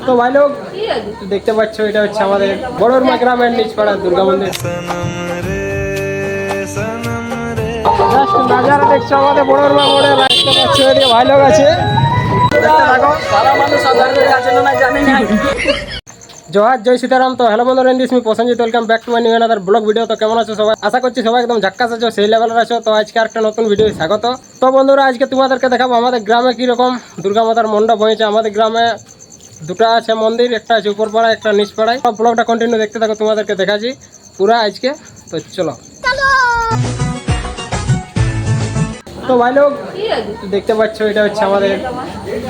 তো ভাই লোক দেখতে পাচ্ছ এটা হচ্ছে আমাদের বড়রমা গ্রামের নিচপাড়ার দুর্গা মন্দির। জাস্ট নাজারা দেখছো আমাদের বড়রমা মোড়ে, দেখতে পাচ্ছ এদিকে ভাই লোক আছে, দেখতে থাকো। সারা মানুষ আধার করে আছে না জানি না। জোহার জয় সীতারাম। তো হ্যালো বন্ধুরা, in this me Prosenjit, welcome back to my new another blog video. তো কেমন আছো সবাই? আশা করছি সবাই একদম ঝাক্কাস আছো, সেই লেভেলের আছো। তো আজকে একটা নতুন ভিডিও স্বাগত। তো বন্ধুরা, আজকে তোমাদেরকে দেখাবো আমাদের গ্রামে কীরকম দুর্গা মাতার মণ্ডপ হয়েছে। আমাদের গ্রামে দুটো আছে মন্দির, একটা আছে উপরপাড়া, একটা নিচপাড়ায়। তো ব্লগটা কন্টিনিউ দেখতে থাকো, তোমাদেরকে দেখাচ্ছি পুরা আজকে। তো চলো। তো ভাই লোক দেখতে পাচ্ছ এটা হচ্ছে আমাদের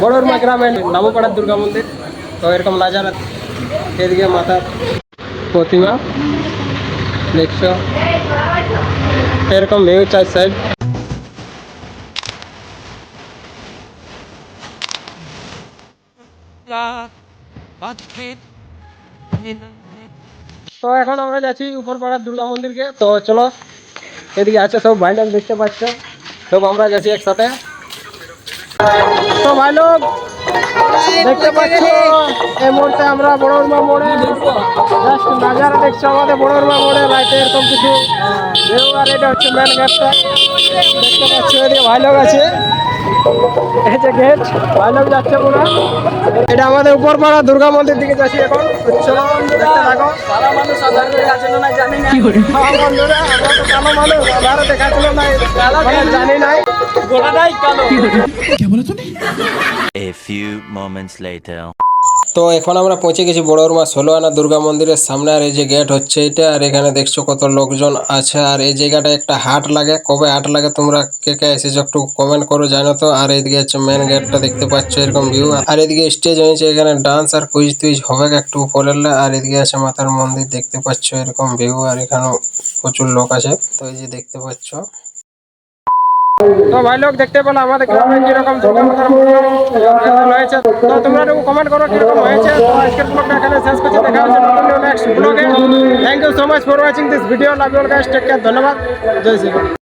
বড়রমা গ্রামের নামপাড়ার দুর্গা মন্দির। তো এরকম নাজারা, এদিকে মাতার প্রতিমা দেখছো, এরকম ভিউ চার সাইড। তো এখন আমরা যাচ্ছি উপরপাড়ার দুর্গা মন্দিরকে। তো চলো, এদিকে আছে সব ভাইরাল দেখতে পাচ্ছ, সব আমরা যাচ্ছি একসাথে। তো ভাই লোক দেখতে পাচ্ছ এই মুহূর্তে আমরা বড়রমা মোড়ে, জাস্ট নাজারা দেখছো আমাদের বড়রমা মোড়ে রাইটে এরকম কিছু ভিউ। আর এটা হচ্ছে মেন গেটটা, দেখতে পাচ্ছ এদিকে ভাই লোক আছে, এই যে গেট, ভাই লোক যাচ্ছে পুরো। এটা আমাদের উপরপাড়া দুর্গা মন্দির দিকে যাচ্ছি এখন। চলো দেখতে থাকো। সারা মানুষ আধার করে আছে না জানি না। হ্যাঁ বন্ধুরা, আমরা তো কালো মানুষ, আধারে দেখাচ্ছিল না, জানি নাই, গোটাটাই কালো। A few moments later. তো এখন আমরা পৌঁছে গেছি বড়রমা 16 আনা দুর্গা মন্দিরের সামনে। আর এই যে গেট হচ্ছে এটা, আর এখানে দেখছো কত লোকজন আছে। আর এই জায়গাটা একটা হাট লাগে, কবে হাট লাগে তোমরা কে কে এসেছো একটু কমেন্ট করো, জানো তো। আর এইদিকে হচ্ছে মেন গেটটা, দেখতে পাচ্ছ এরকম ভিউ। আর এদিকে স্টেজ হয়েছে, এখানে ডান্স আর কুইজ টুইজ হবে একটু পরেরলে। আর এদিকে আছে মাতার মন্দির, দেখতে পাচ্ছ এরকম ভিউ। আর এখানেও প্রচুর লোক আছে, তো এই যে দেখতে পাচ্ছ। তো ভাই লোক দেখতে পেলো আমাদের গ্রামে কিরকম দুর্গা মাতার মণ্ডপ হয়েছে। তো তোমরা একটু কমেন্ট করো কিরকম হয়েছে। তো আজকের ব্লগটা এখানে শেষ করছি, দেখা হচ্ছে নতুন নেক্সট ব্লগে। Thank you so much for watching this video, love you all guys, take care, ধন্যবাদ, জয় শ্রী রাম।